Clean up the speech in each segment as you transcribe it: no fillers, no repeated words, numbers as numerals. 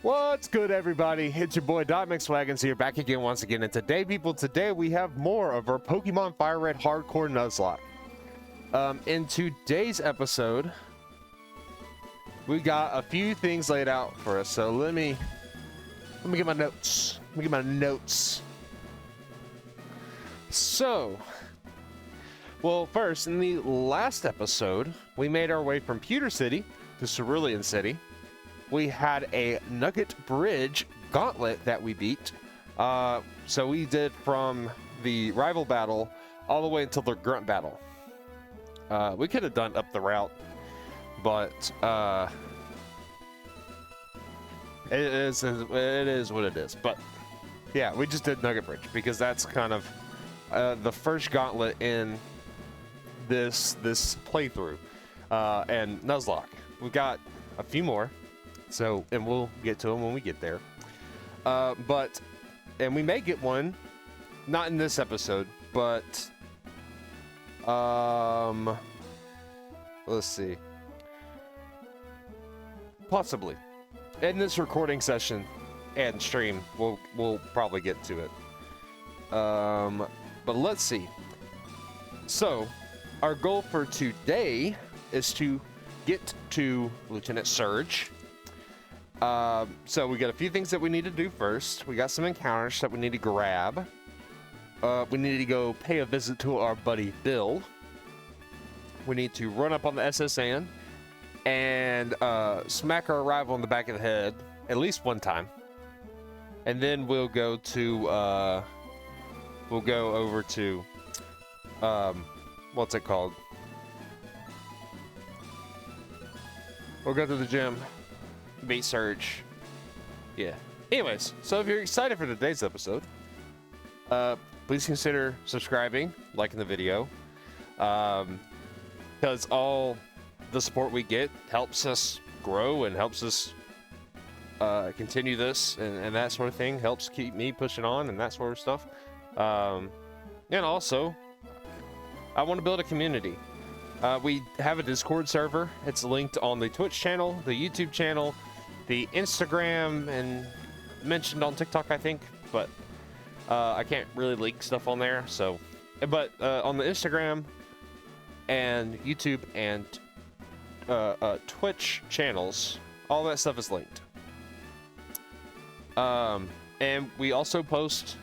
What's good, everybody? It's your boy DocMcSwagginz here, back again once again. And today, people, we have more of our Pokemon FireRed Hardcore Nuzlocke. In today's episode, we got a few things laid out for us. So let me get my notes. Let me get my notes. So, well, first, in the last episode, we made our way from Pewter City to Cerulean City. We had a Nugget Bridge gauntlet that we beat. So we did from the rival battle all the way until the grunt battle. We could have done up the route, but it is what it is. But yeah, we just did Nugget Bridge because that's kind of the first gauntlet in this playthrough. And Nuzlocke, we've got a few more. So, and we'll get to them when we get there. And we may get one, not in this episode, but, let's see. Possibly. In this recording session and stream, we'll probably get to it. But let's see. So, our goal for today is to get to Lieutenant Surge. So we got a few things that we need to do first. We got some encounters that we need to grab. We need to go pay a visit to our buddy Bill. We need to run up on the SSN and smack our rival in the back of the head at least one time. And then we'll go to we'll go over to what's it called? We'll go to the gym. Beat Surge. Yeah. Anyways, so if you're excited for today's episode, please consider subscribing, liking the video, because all the support we get helps us grow and helps us continue this and that sort of thing. Helps keep me pushing on and that sort of stuff. And also, I want to build a community. We have a Discord server. It's linked on the Twitch channel, the YouTube channel, the Instagram, and mentioned on TikTok, I think, but I can't really link stuff on there. So, but on the Instagram and YouTube and Twitch channels, all that stuff is linked. And we also post.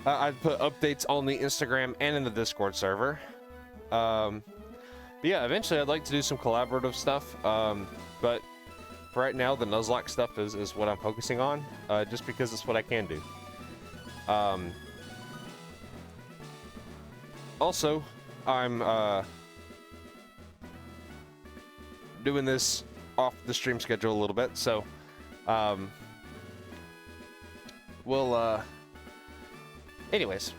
I put updates on the Instagram and in the Discord server. But yeah, eventually I'd like to do some collaborative stuff. But for right now, the Nuzlocke stuff is what I'm focusing on, just because it's what I can do. Also, I'm doing this off the stream schedule a little bit, so we'll anyways,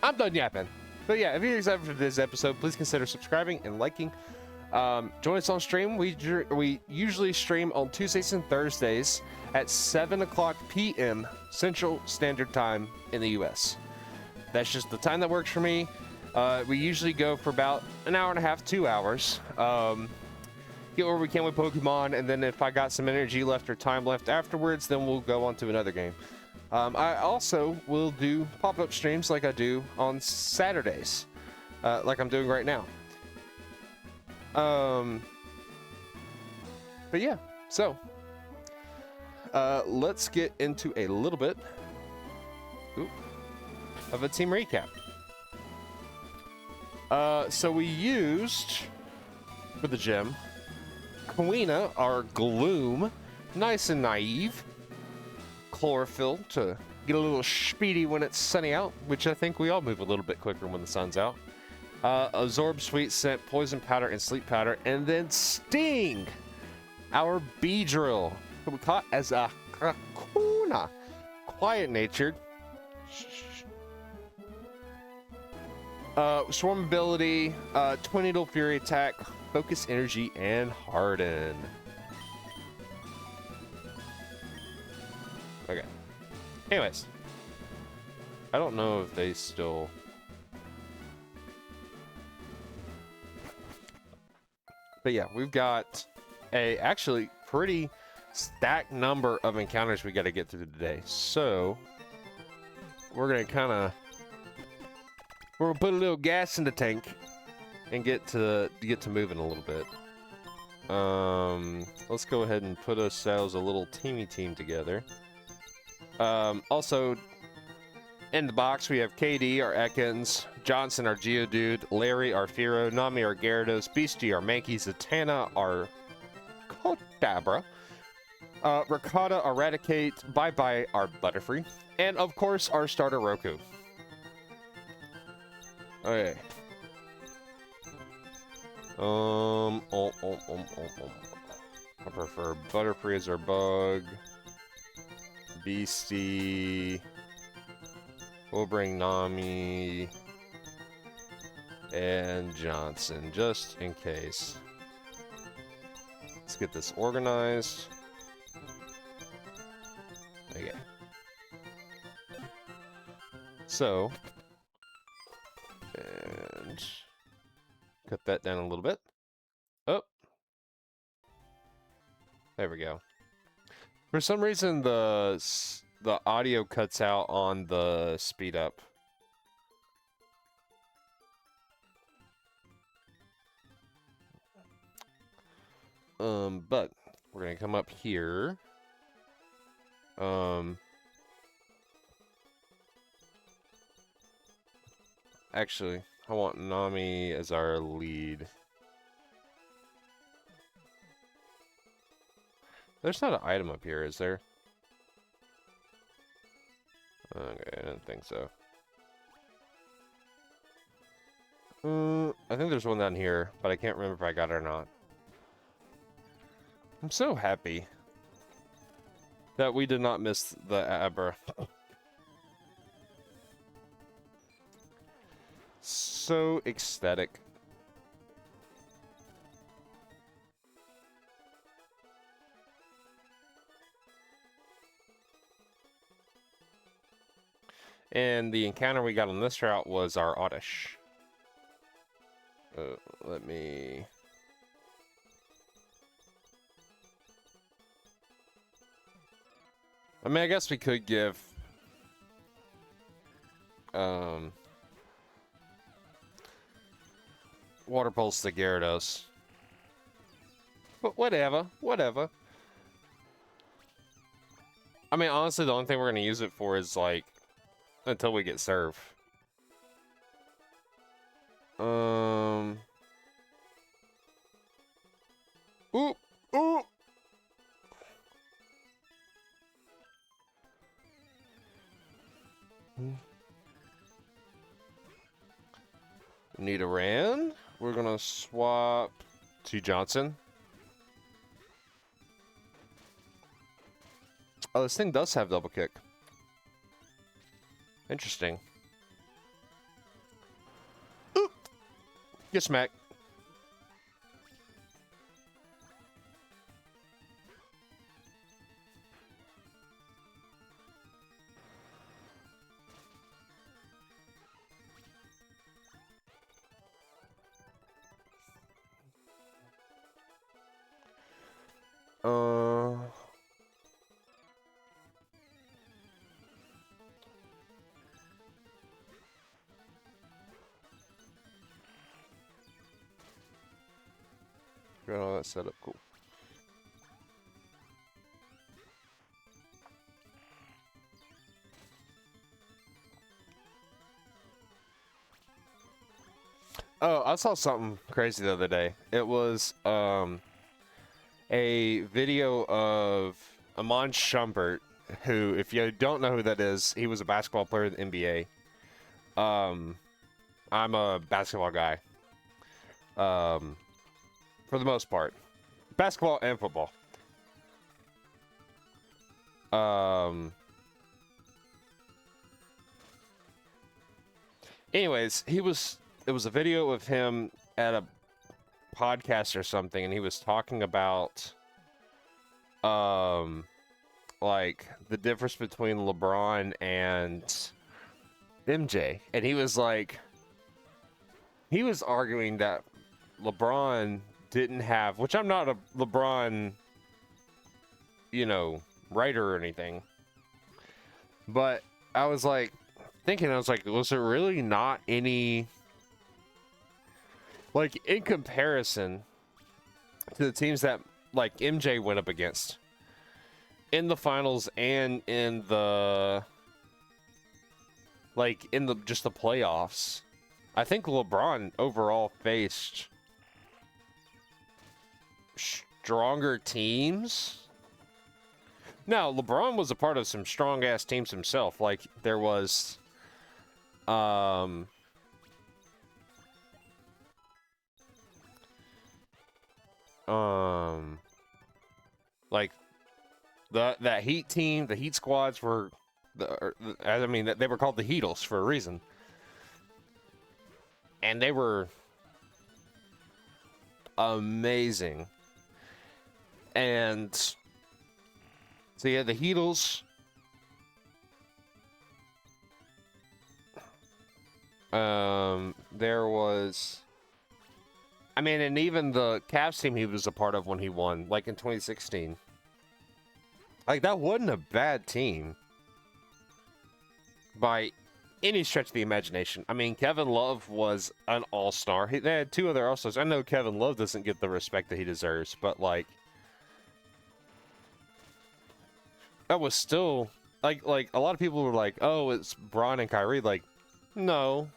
I'm done yapping. But yeah, if you're excited for today's episode, please consider subscribing and liking. Join us on stream. We usually stream on Tuesdays and Thursdays at 7 o'clock p.m. Central Standard Time in the U.S. That's just the time that works for me. We usually go for about an hour and a half, 2 hours. Get where we can with Pokemon, and then if I got some energy left or time left afterwards, then we'll go on to another game. I also will do pop-up streams like I do on Saturdays, like I'm doing right now. But yeah, so let's get into a little bit of a team recap. So we used for the gym Quina, our Gloom, nice and naive. Chlorophyll to get a little speedy when it's sunny out, which I think we all move a little bit quicker when the sun's out. Absorb, Sweet Scent, Poison Powder, and Sleep Powder, and then Sting, our Beedrill, who we caught as a Kakuna, quiet-natured. Swarm ability, Twin Needle Fury attack, Focus Energy, and Harden. Okay. Anyways, I don't know if they still. But yeah, we've got a actually pretty stacked number of encounters we got to get through today. So we're gonna put a little gas in the tank and get to moving a little bit. Let's go ahead and put ourselves a little team together. Also, in the box we have KD, our Ekans, Johnson, our Geodude, Larry, our Firo, Nami, our Gyarados, Beastie, our Mankey, Zatanna, our Kadabra, Rakata, Eradicate, Bye-Bye, our Butterfree, and of course our starter Roku. Okay. I prefer Butterfree as our bug. Beastie. We'll bring Nami and Johnson just in case. Let's get this organized. Okay. So, and cut that down a little bit. Oh, there we go. For some reason, the audio cuts out on the speed up. But we're gonna come up here. Actually, I want Nami as our lead. There's not an item up here, is there? Okay, I didn't think so. I think there's one down here, but I can't remember if I got it or not. I'm so happy that we did not miss the Abra. So ecstatic. And the encounter we got on this route was our Oddish. Let me... I mean, I guess we could give... Water Pulse to Gyarados. But whatever, whatever. I mean, honestly, the only thing we're going to use it for is, like, until we get Surf. Ooh! Ooh! Nidoran. We're gonna swap to Johnson. Oh, this thing does have double kick. Interesting. Oop! Get smacked. Got all that set up, cool. Oh, I saw something crazy the other day. It was a video of Amon Shumpert, who, if you don't know who that is, he was a basketball player in the NBA. I'm a basketball guy. For the most part. Basketball and football. Anyways, it was a video of him at a podcast or something, and he was talking about like the difference between LeBron and MJ. And he was like, he was arguing that LeBron didn't have, which I'm not a LeBron you know, writer or anything. But I was like thinking, I was like, was there really not any, like, in comparison to the teams that like MJ went up against in the finals and in the, like, in the just the playoffs, I think LeBron overall faced stronger teams. Now, LeBron was a part of some strong ass teams himself. Like, there was like that Heat team, the Heat squads were I mean, they were called the Heatles for a reason. And they were amazing. And so yeah, the Heatles. There was, I mean, and even the Cavs team he was a part of when he won, like in 2016. Like, that wasn't a bad team by any stretch of the imagination. I mean, Kevin Love was an all-star. They had 2 other all-stars. I know Kevin Love doesn't get the respect that he deserves, but like, that was still like a lot of people were like, "Oh, it's Bron and Kyrie." Like, no,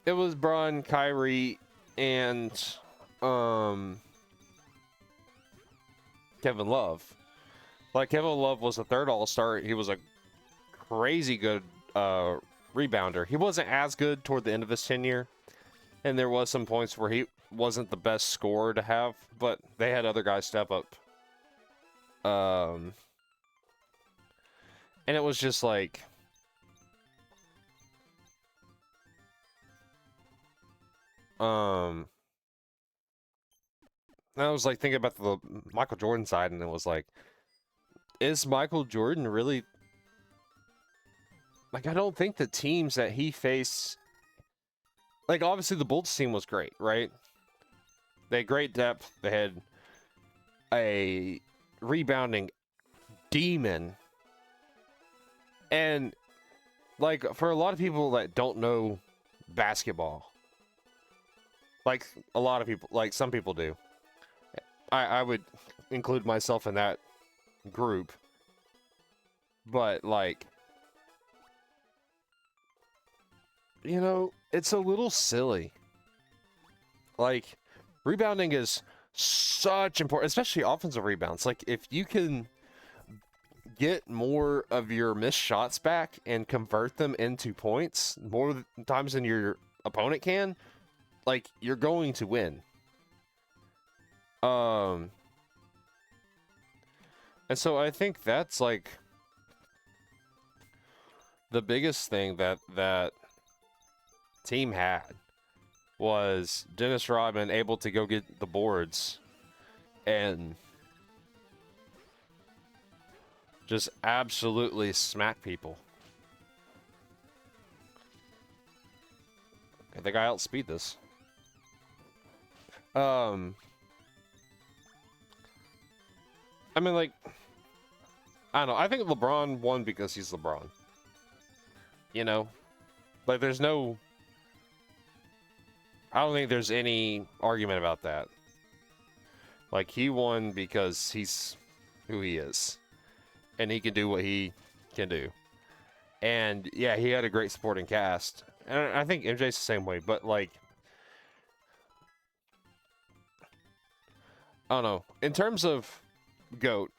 it was Bron, Kyrie, and Kevin Love. Like, Kevin Love was the 3rd all-star. He was a crazy good rebounder. He wasn't as good toward the end of his tenure, and there was some points where he wasn't the best scorer to have, but they had other guys step up. And it was just like, I was like thinking about the Michael Jordan side, and it was like, is Michael Jordan really, like, I don't think the teams that he faced, like, obviously the Bulls team was great, right? They had great depth. They had a rebounding demon. And, like, for a lot of people that don't know basketball, like, a lot of people, like, some people do, I would include myself in that group, but, like, you know, it's a little silly. Like, rebounding is such important, especially offensive rebounds. Like, if you can get more of your missed shots back and convert them into points more times than your opponent can, like, you're going to win. And so I think that's like the biggest thing that team had was Dennis Rodman able to go get the boards and just absolutely smack people. I think I outspeed this. I mean, like, I don't know. I think LeBron won because he's LeBron. You know? Like, there's no, I don't think there's any argument about that. Like, he won because he's who he is. And he can do what he can do. And, yeah, he had a great supporting cast. And I think MJ's the same way. But, like, I don't know. In terms of GOAT,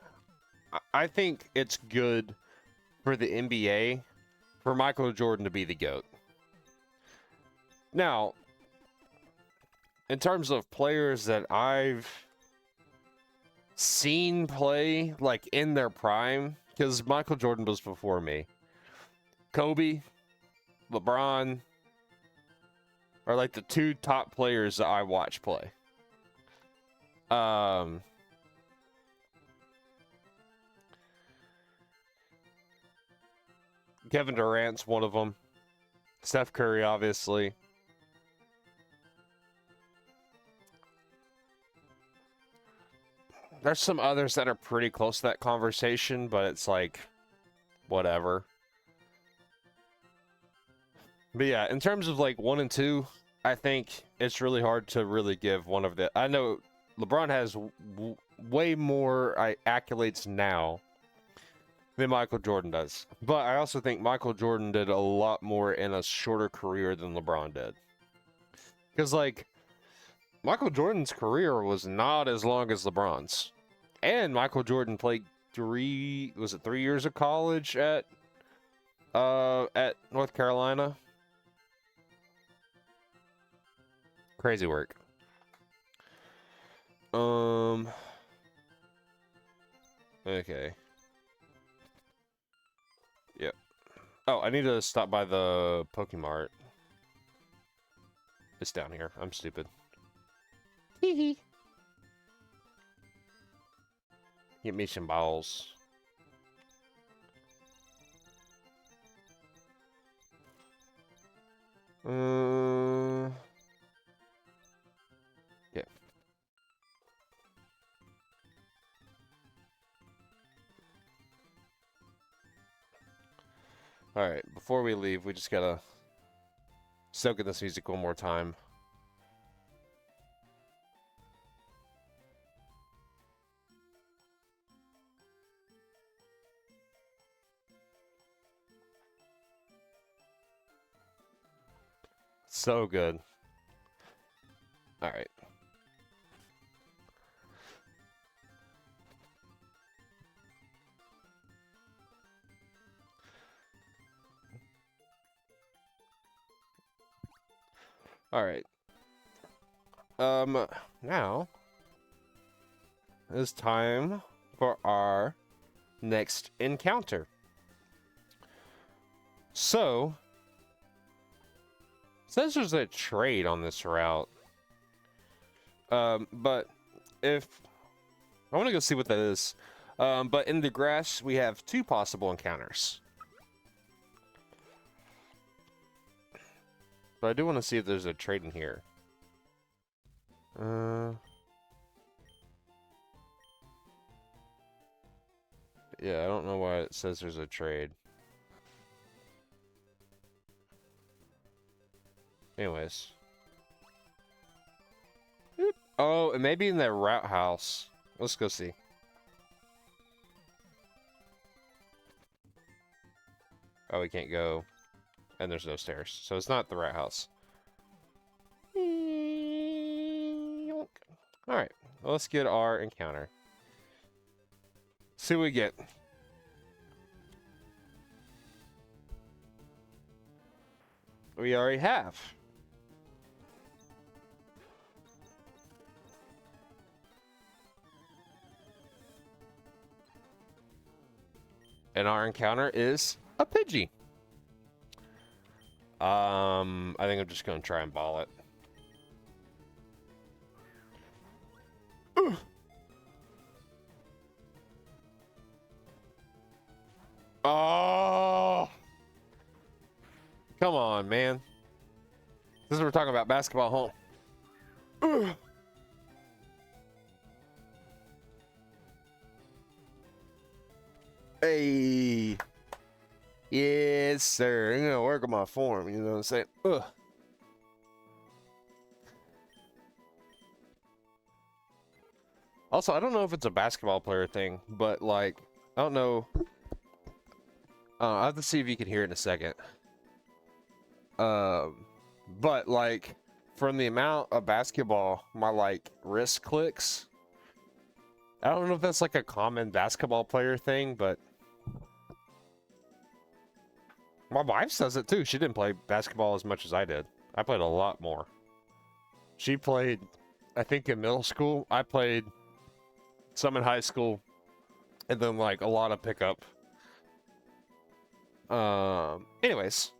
I think it's good for the NBA for Michael Jordan to be the GOAT. Now, in terms of players that I've seen play, like, in their prime, because Michael Jordan was before me, Kobe, LeBron are like the 2 top players that I watch play. Kevin Durant's one of them. Steph Curry, obviously. There's some others that are pretty close to that conversation, but it's like, whatever. But yeah, in terms of like 1 and 2, I think it's really hard to really give one of the. I know LeBron has way more accolades now than Michael Jordan does, but I also think Michael Jordan did a lot more in a shorter career than LeBron did. Because like Michael Jordan's career was not as long as LeBron's, and Michael Jordan played 3 years of college at North Carolina. Crazy work. Okay. Yep. Oh, I need to stop by the Pokemart. It's down here. I'm stupid. Hee. Get me some balls. Yeah. Alright, before we leave, we just gotta soak in this music one more time. So good. Alright. Alright. Now it's time for our next encounter. So, says there's a trade on this route. But if I want to go see what that is. But in the grass, we have 2 possible encounters. But I do want to see if there's a trade in here. Yeah, I don't know why it says there's a trade. Anyways. Oh, and maybe in that route house. Let's go see. Oh, we can't go. And there's no stairs. So it's not the route house. Alright. Well, let's get our encounter. See what we get. We already have. And our encounter is a Pidgey. I think I'm just gonna try and ball it. Oh! Come on, man. This is what we're talking about, basketball home. Hey. Yes, sir. I'm gonna work on my form, you know what I'm saying? Ugh. Also, I don't know if it's a basketball player thing, but like, I don't know. I'll have to see if you can hear it in a second. But like, from the amount of basketball my like wrist clicks, I don't know if that's like a common basketball player thing, but my wife says it too. She didn't play basketball as much as I did. I played a lot more. She played, I think, in middle school. I played some in high school, and then like a lot of pickup. Anyways.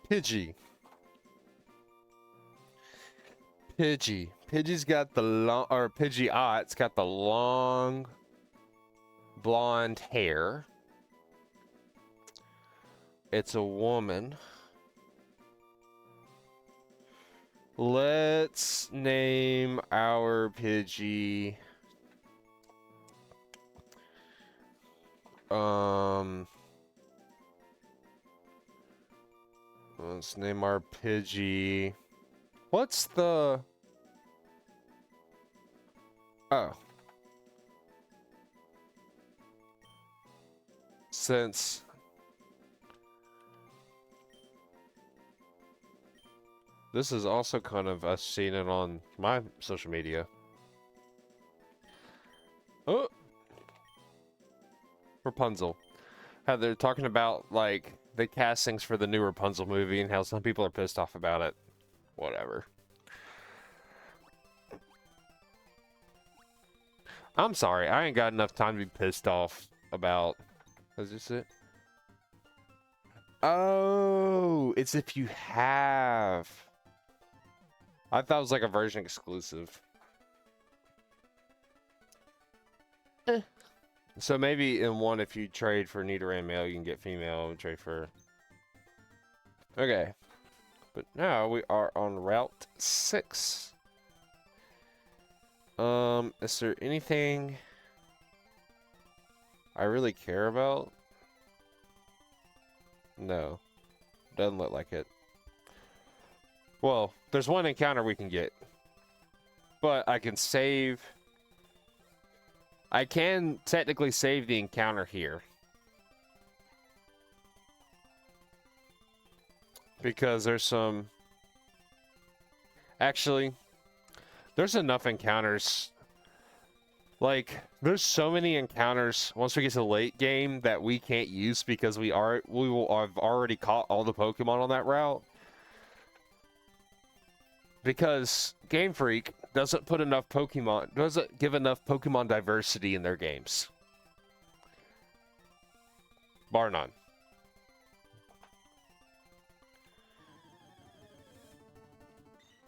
Pidgey. Pidgey's got the long, or Pidgeot's got the long blonde hair. It's a woman. Let's name our Pidgey. Let's name our Pidgey. What's the... Oh. Since... This is also kind of us seeing it on my social media. Oh! Rapunzel. How they're talking about, like, the castings for the new Rapunzel movie and how some people are pissed off about it. Whatever. I'm sorry, I ain't got enough time to be pissed off about... Is this it? Oh, it's if you have... I thought it was like a version exclusive. So maybe in one, if you trade for Nidoran male, you can get female, and trade for... Okay. But now we are on Route 6. Is there anything I really care about? No. Doesn't look like it. Well, there's one encounter we can get. But I can save... I can technically save the encounter here. Because there's some... Actually, there's enough encounters. Like, there's so many encounters once we get to the late game that we can't use because we will have already caught all the Pokemon on that route. Because Game Freak doesn't put enough Pokemon, doesn't give enough Pokemon diversity in their games. Bar none.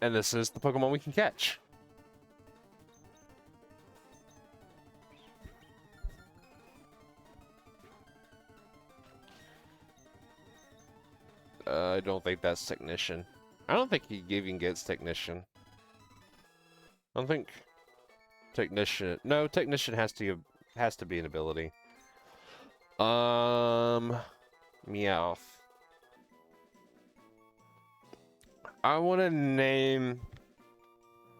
And this is the Pokemon we can catch. I don't think that's Technician. I don't think he even gets Technician. I don't think Technician... No, Technician has to be an ability. Meowth. I want to name...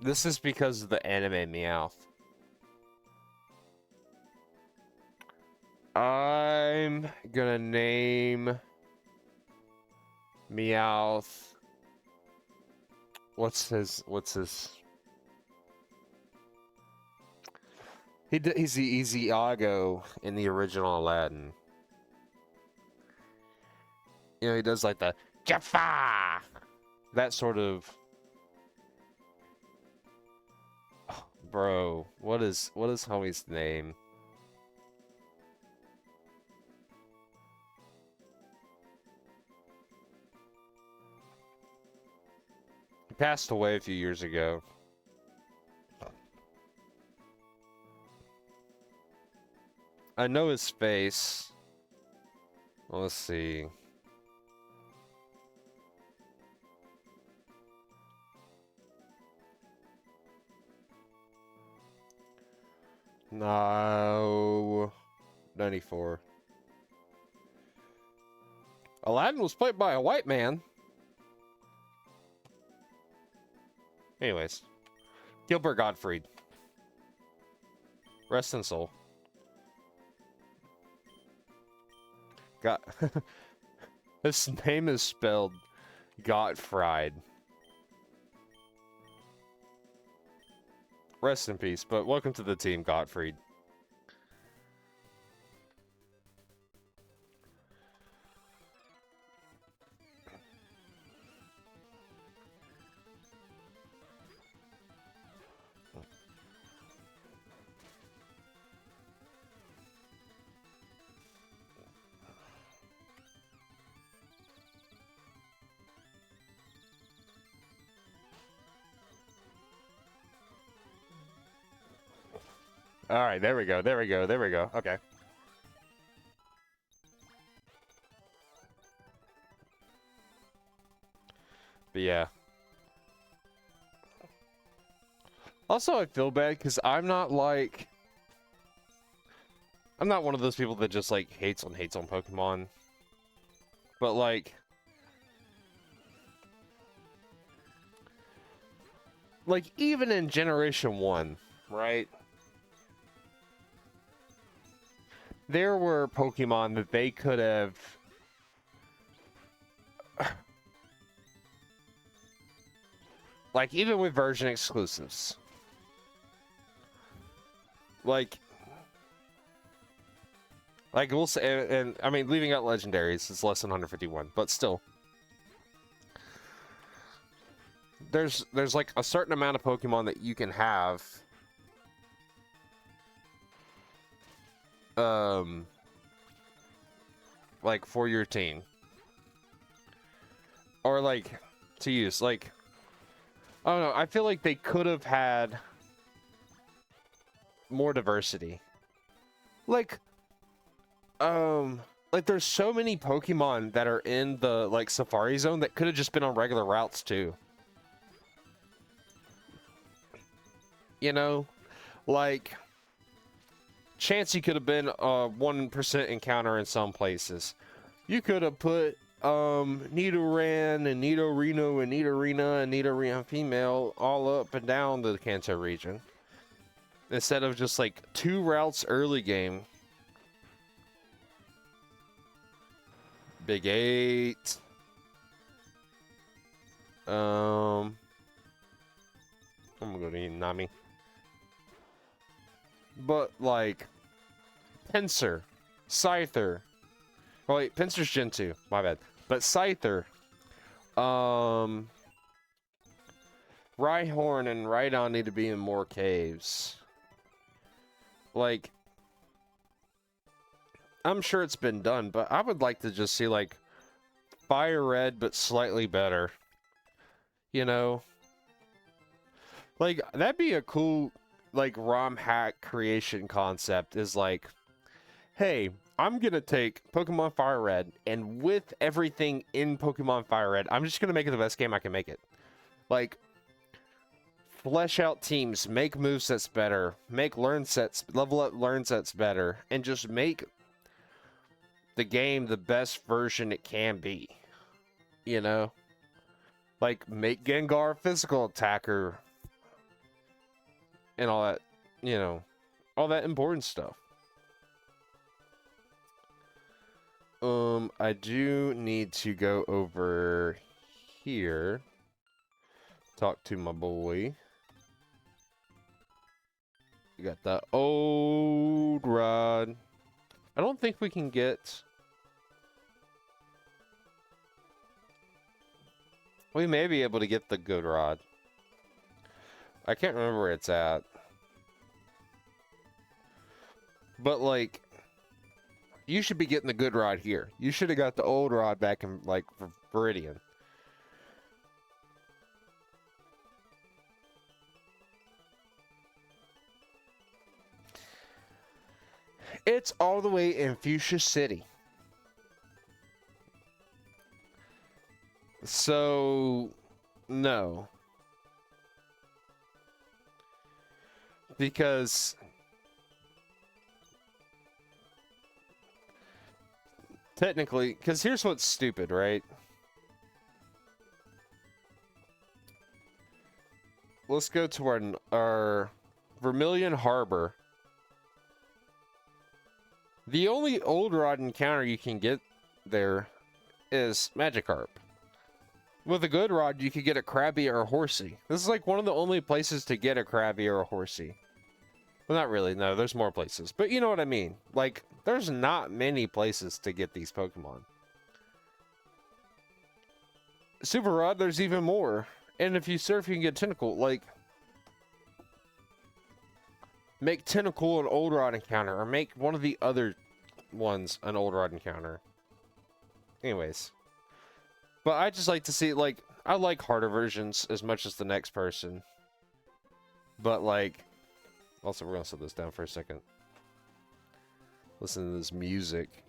This is because of the anime Meowth. I'm gonna name... Meowth... What's his... He's the Easy-Ago in the original Aladdin. You know, he does like the Jaffa! That sort of... Oh, bro, what is homie's name? He passed away a few years ago. I know his face. Well, let's see. No. 94. Aladdin was played by a white man. Anyways. Gilbert Gottfried. Rest in soul. His name is spelled Gottfried. Rest in peace, but welcome to the team, Gottfried. All right, there we go. Okay. But yeah. Also, I feel bad because I'm not one of those people that just like hates on Pokemon. But like even in Generation 1, right? There were Pokemon that they could have like even with version exclusives. Like we'll say, and I mean, leaving out legendaries is less than 151, but still, there's like a certain amount of Pokemon that you can have, like for your team, or like to use. Like, I don't know. I feel like they could have had more diversity. Like there's so many Pokemon that are in the like Safari Zone that could have just been on regular routes too. You know, like Chansey could have been a 1% encounter in some places. You could have put Nidoran and Nidorino and Nidorina and Nidorina female all up and down the Kanto region instead of just like 2 routes early game. Big 8. I'm gonna go to Nami. But like Pinsir, Scyther. Oh wait, Pinsir's Gen 2. My bad. But Scyther, Rhyhorn and Rhydon need to be in more caves. Like, I'm sure it's been done, but I would like to just see like FireRed but slightly better. You know? Like, that'd be a cool like ROM hack creation concept, is like, hey, I'm gonna take Pokemon FireRed, and with everything in Pokemon FireRed, I'm just gonna make it the best game I can make it. Like, flesh out teams, make movesets better, make level up learn sets better, and just make the game the best version it can be. You know? Like, make Gengar a physical attacker, and all that, you know, all that important stuff. I do need to go over here, talk to my boy. You got the old rod. I don't think we can get... We may be able to get the good rod. I can't remember where it's at. But, like, you should be getting the good rod here. You should have got the old rod back in, like, Viridian. It's all the way in Fuchsia City. So, no. Because technically, because here's what's stupid, right? Let's go to our Vermilion Harbor. The only old rod encounter you can get there is Magikarp. With a good rod, you could get a Krabby or a Horsey. This is like one of the only places to get a Krabby or a Horsey. Well, not really. No, there's more places. But you know what I mean. Like, there's not many places to get these Pokemon. Super Rod, there's even more. And if you surf, you can get Tentacle. Like, make Tentacle an old rod encounter. Or make one of the other ones an old rod encounter. Anyways. But I just like to see, like, I like harder versions as much as the next person. But, like, also, we're going to set this down for a second. Listen to this music.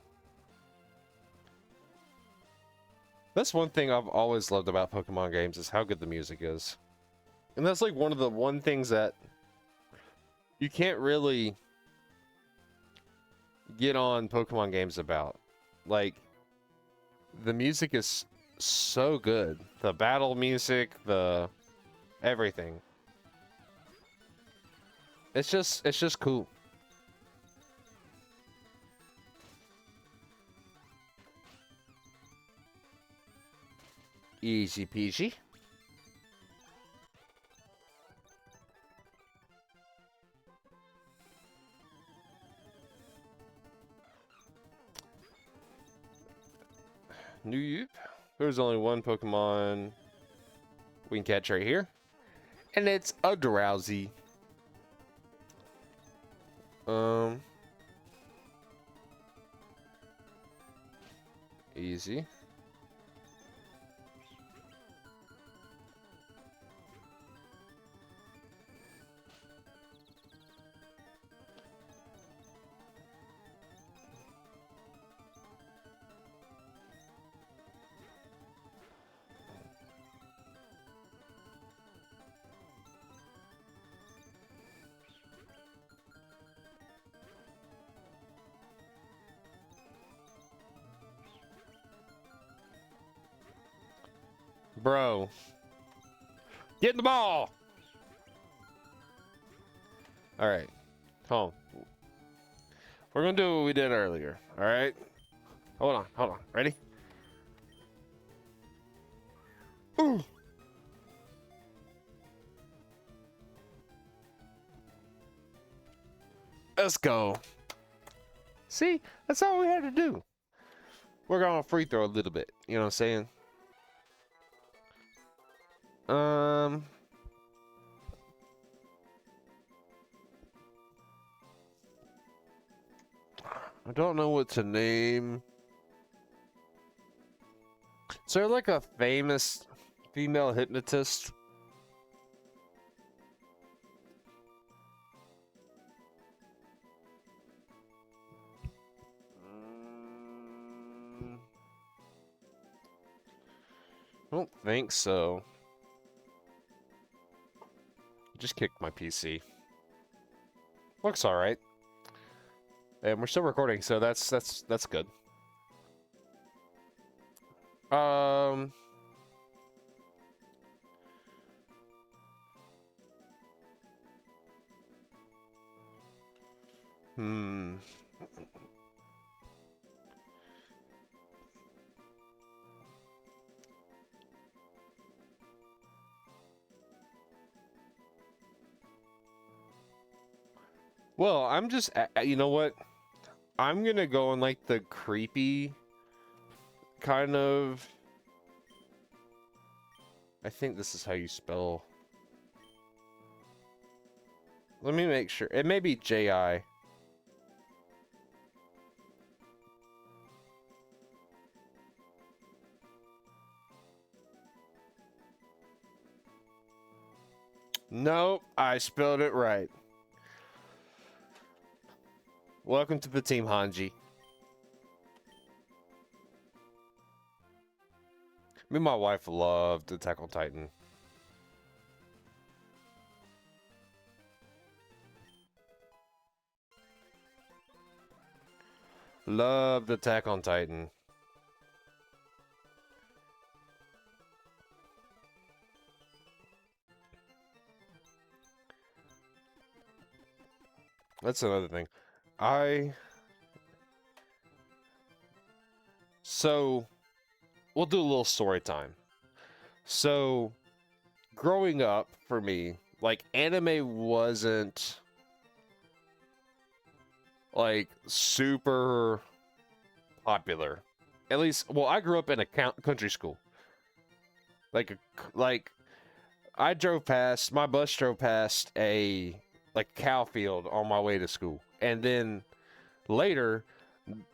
That's one thing I've always loved about Pokemon games, is how good the music is. And that's, like, one of the things that you can't really get on Pokemon games about. Like, the music is so good. The battle music, the everything. It's just cool. Easy peasy. Nope. There's only one Pokemon we can catch right here. And it's a Drowsy. Easy. Bro. Get the ball! Alright. Hold on. We're gonna do what we did earlier. Alright? Hold on. Ready? Ooh! Let's go. See? That's all we had to do. We're gonna free throw a little bit. You know what I'm saying? I don't know what to name. Is there like a famous female hypnotist? I don't think so. Just kicked my PC. Looks all right. And we're still recording, so that's good. I Well, I'm just, you know what? I'm gonna go on like the creepy kind of. I think this is how you spell. Let me make sure. It may be J-I. Nope, I spelled it right. Welcome to the team, Hanji. Me and my wife loved Attack on Titan. Loved Attack on Titan. That's another thing. So, we'll do a little story time. So, growing up for me, like, anime wasn't like super popular. At least, well, I grew up in a country school. Like my bus drove past a cow field on my way to school, and then later,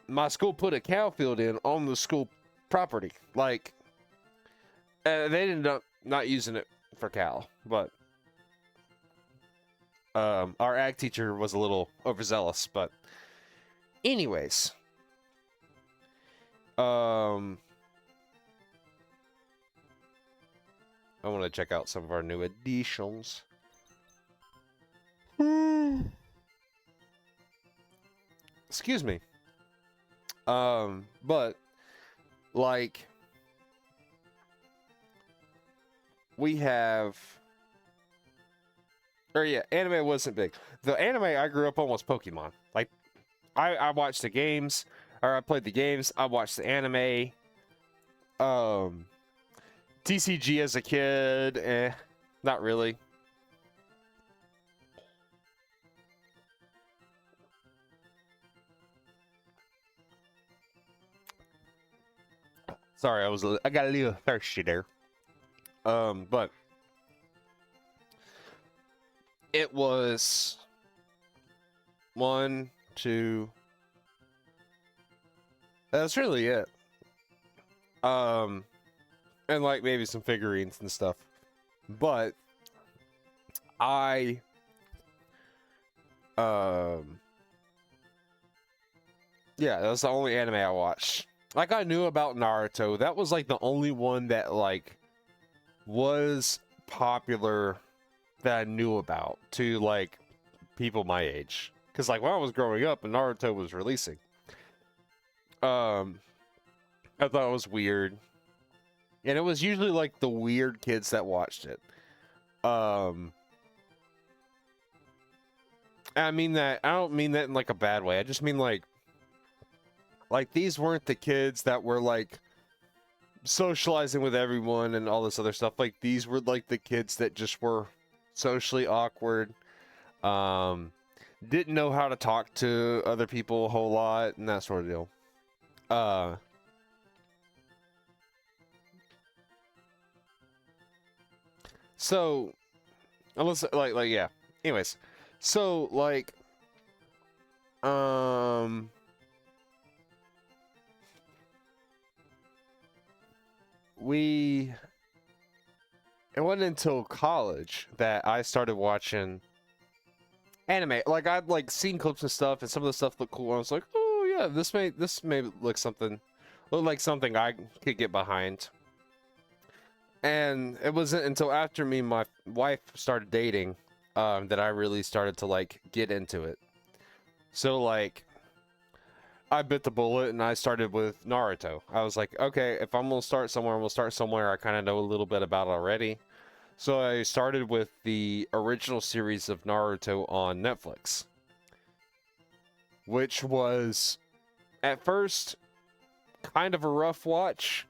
my school put a cow field in on the school property. Like, they ended up not using it for cow, but our ag teacher was a little overzealous. But anyways, I want to check out some of our new additions. Excuse me. But like we have, or yeah, anime wasn't big. The anime I grew up on was Pokemon. Like I watched the games, or I played the games. I watched the anime. TCG as a kid, not really. Sorry, I got a little thirsty there. But it was 1, 2. That's really it. And like maybe some figurines and stuff. But yeah, that was the only anime I watched. Like I knew about Naruto. That was like the only one that like was popular that I knew about to like people my age. Cause like when I was growing up and Naruto was releasing, I thought it was weird. And it was usually like the weird kids that watched it. I mean that, I don't mean that in like a bad way. I just mean like these weren't the kids that were like socializing with everyone and all this other stuff. Like these were like the kids that just were socially awkward. Didn't know how to talk to other people a whole lot and that sort of deal. So, unless like yeah. Anyways, so like, it wasn't until college that I started watching anime. Like I'd like seen clips and stuff, and some of the stuff looked cool. And I was like, oh yeah, this may look like something I could get behind. And it wasn't until after me and my wife started dating that I really started to like get into it. So like I bit the bullet and I started with Naruto. I was like, okay, if I'm gonna start somewhere, I'm gonna start somewhere I kind of know a little bit about already. So I started with the original series of Naruto on Netflix, which was at first kind of a rough watch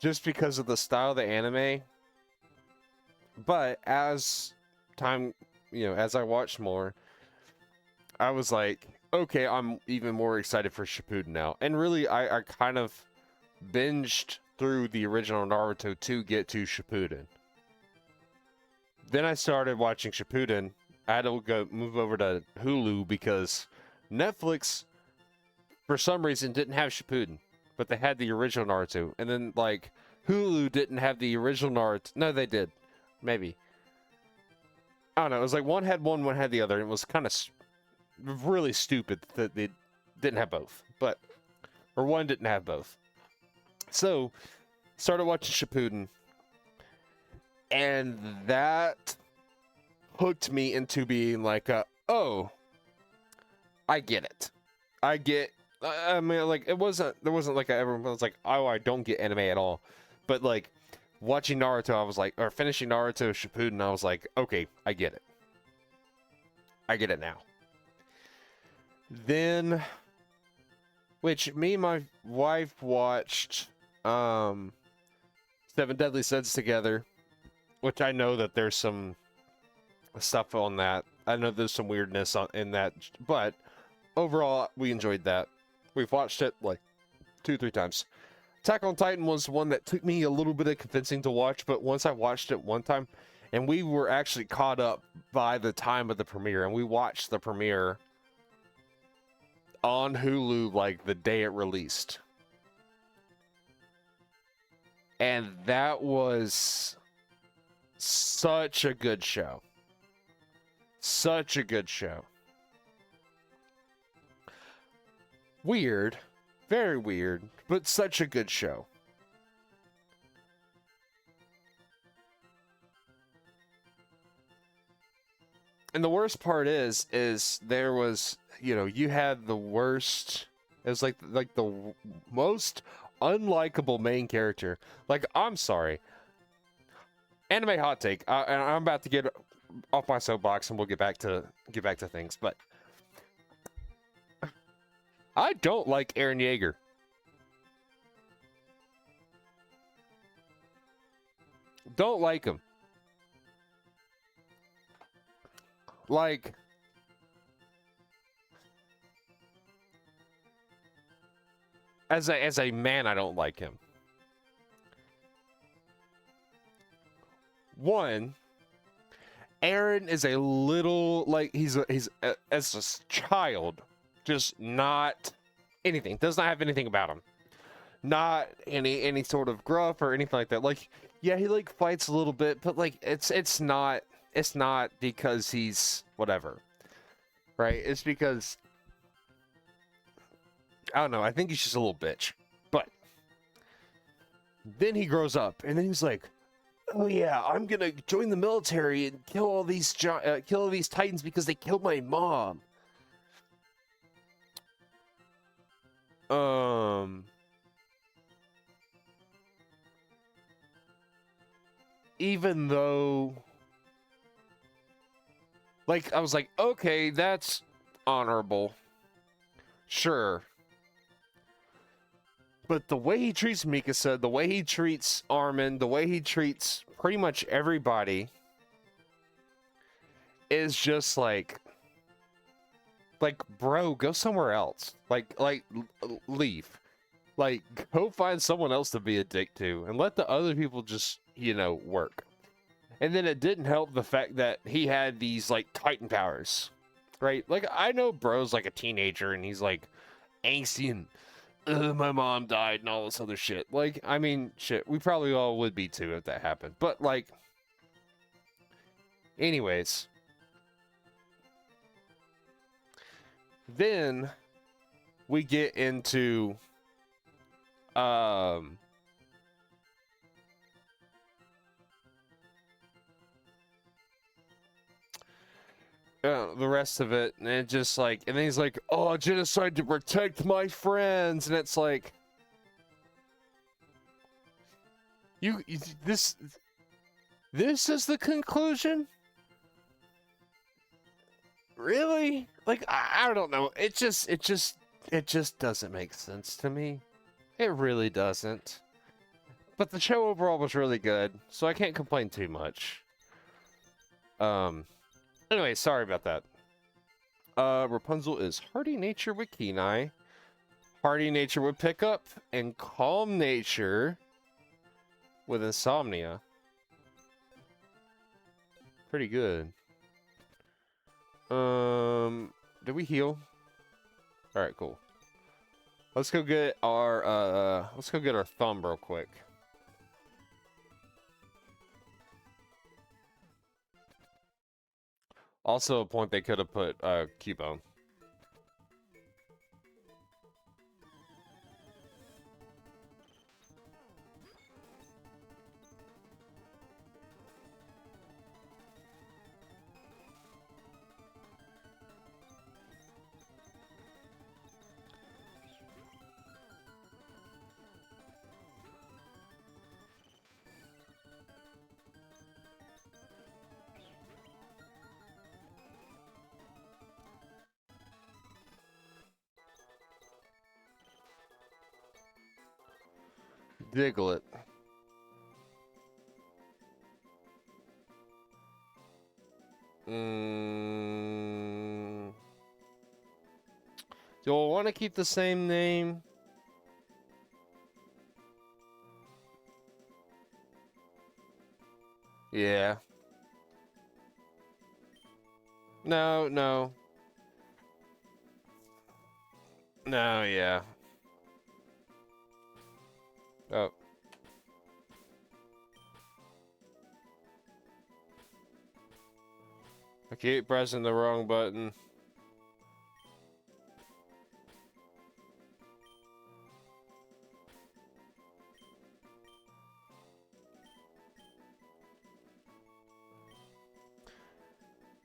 just because of the style of the anime. But as time, as I watched more, I was like, okay, I'm even more excited for Shippuden now. And really, I kind of binged through the original Naruto to get to Shippuden. Then I started watching Shippuden. I had to move over to Hulu because Netflix, for some reason, didn't have Shippuden, but they had the original Naruto. And then, like, Hulu didn't have the original Naruto. No, they did. Maybe. I don't know. It was like one had the other. And it was kind of really stupid that they didn't have both. Or one didn't have both. So, started watching Shippuden. And that hooked me into being like, oh, I get it. I mean, like, there wasn't like everyone was like, oh, I don't get anime at all. But like, watching Naruto, I was like, or finishing Naruto Shippuden, I was like, okay, I get it. I get it now. Then, which me and my wife watched, 7 Deadly Sins together, which I know that there's some stuff on that. I know there's some weirdness in that, but overall, we enjoyed that. We've watched it like 2-3 times. Attack on Titan was one that took me a little bit of convincing to watch, but once I watched it one time, and we were actually caught up by the time of the premiere, and we watched the premiere on Hulu like the day it released. And that was such a good show. Such a good show. Weird. Very weird, but such a good show. And the worst part is there was, you know, you had the worst. It was like the most unlikable main character. Like, I'm sorry. Anime hot take. And I'm about to get off my soapbox, and we'll get back to things. But I don't like Eren Yeager. Don't like him. Like, as a man, I don't like him. One, Eren is a little, like, he's as a child, just not anything. Does not have anything about him. Not any sort of gruff or anything like that. Like, yeah, he like fights a little bit, but like it's not because he's whatever, right? It's because I don't know. I think he's just a little bitch. But then he grows up, and then he's like, "Oh yeah, I'm gonna join the military and kill all these titans because they killed my mom." Even though, like, I was like, okay, that's honorable, sure. But the way he treats Mikasa, the way he treats Armin, the way he treats pretty much everybody is just like, bro, go somewhere else. Leave. Like, go find someone else to be a dick to, and let the other people just, you know, work. And then it didn't help the fact that he had these, like, Titan powers, right? Like, I know bro's, like, a teenager, and he's, like, angsty and, my mom died and all this other shit. Like, I mean, shit, we probably all would be, too, if that happened. But, like, anyways. Then we get into, the rest of it, and it just like, and then he's like, "Oh, genocide to protect my friends," and it's like, this is the conclusion? Really? Like, I don't know. It just doesn't make sense to me. It really doesn't. But the show overall was really good, so I can't complain too much. Anyway, sorry about that. Rapunzel is hardy nature with Kenai, hardy nature with pickup, and calm nature with insomnia. Pretty good. Did we heal? All right, cool. Let's go get our thumb real quick. Also, a point they could have put Cubone. Diglett. Do I want to keep the same name? Yeah. No, no. No, yeah. Oh. I keep pressing the wrong button.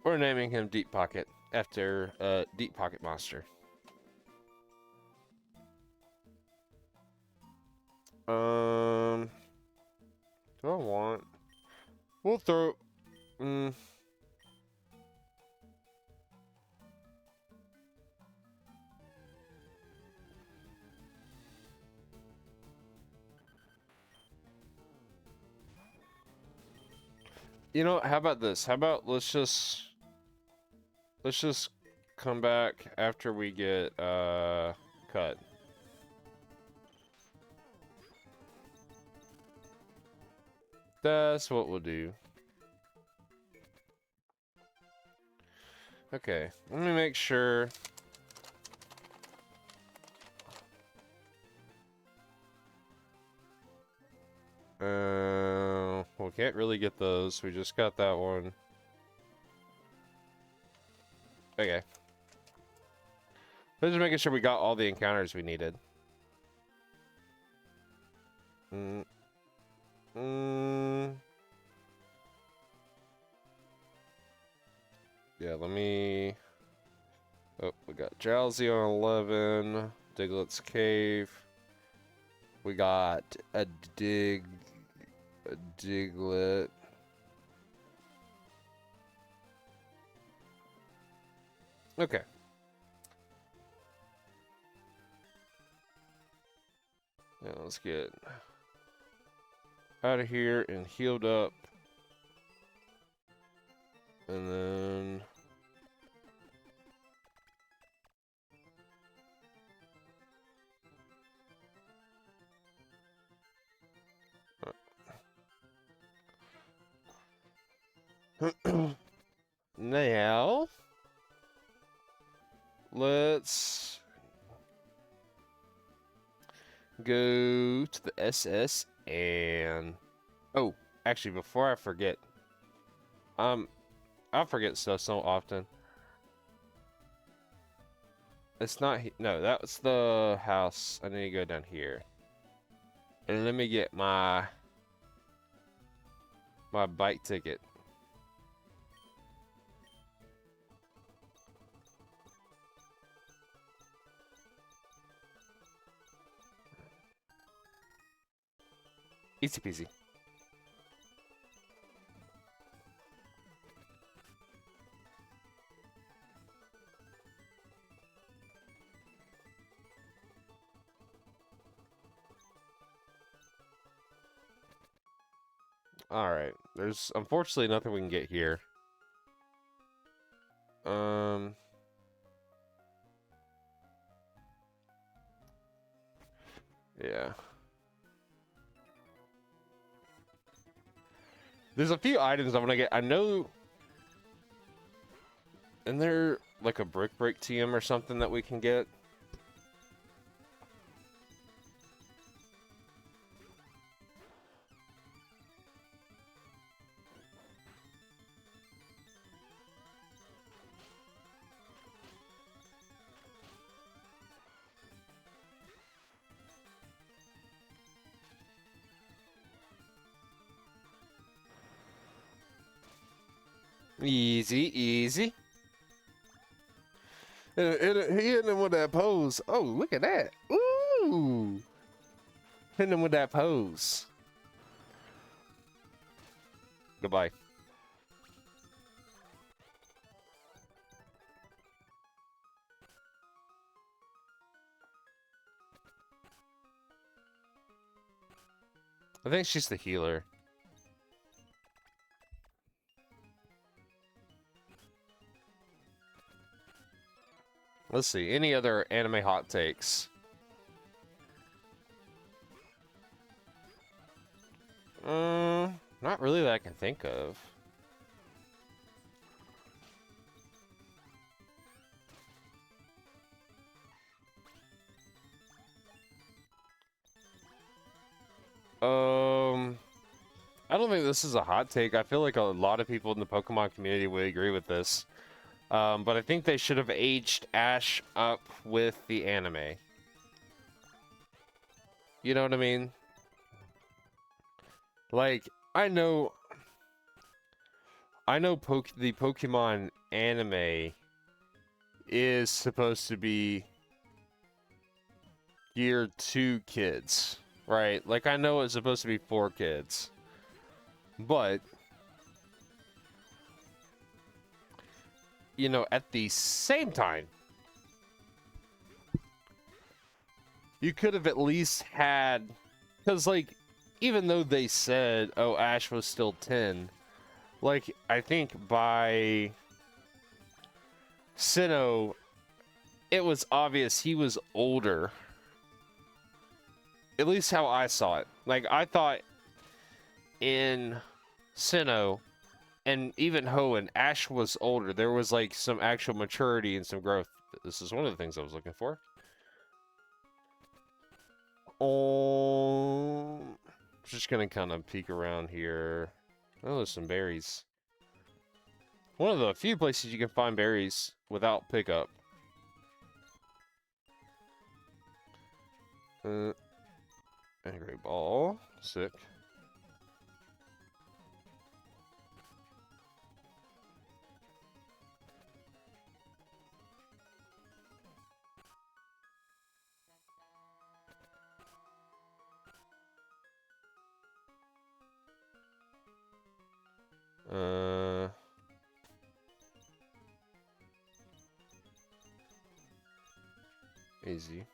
We're naming him Deep Pocket after Deep Pocket Monster. Do I want? We'll throw. You know, how about this? How about let's just come back after we get cut. That's what we'll do. Okay, let me make sure. We can't really get those. We just got that one. Okay. Just making sure we got all the encounters we needed. Yeah, let me... Oh, we got Drowsy on 11. Diglett's Cave. We got a Diglett. Okay. Yeah, let's get out of here and healed up. And then... Now, let's go to the SS and... Oh, actually, before I forget, I forget stuff so often. It's not... No, that's the house. I need to go down here. And let me get my bike ticket. Easy peasy. Alright, there's unfortunately nothing we can get here. Yeah. There's a few items I want to get. I know... Isn't there like a brick break TM or something that we can get? Easy, easy. He hitting him with that pose. Oh, look at that. Ooh. Hitting him with that pose. Goodbye. I think she's the healer. Let's see. Any other anime hot takes? Not really that I can think of. I don't think this is a hot take. I feel like a lot of people in the Pokemon community would agree with this. But I think they should have aged Ash up with the anime. You know what I mean? Like, I know I know the Pokemon anime is supposed to be geared to kids, right? Like, I know it's supposed to be for kids, but you know, at the same time, you could have at least had, because like, even though they said, oh, Ash was still 10, like, I think by Sinnoh, it was obvious he was older. At least how I saw it. Like, I thought in Sinnoh, and even Hoenn, Ash was older. There was, like, some actual maturity and some growth. This is one of the things I was looking for. Oh, just gonna kind of peek around here. Oh, there's some berries. One of the few places you can find berries without pickup. Angry ball. Sick. Easy.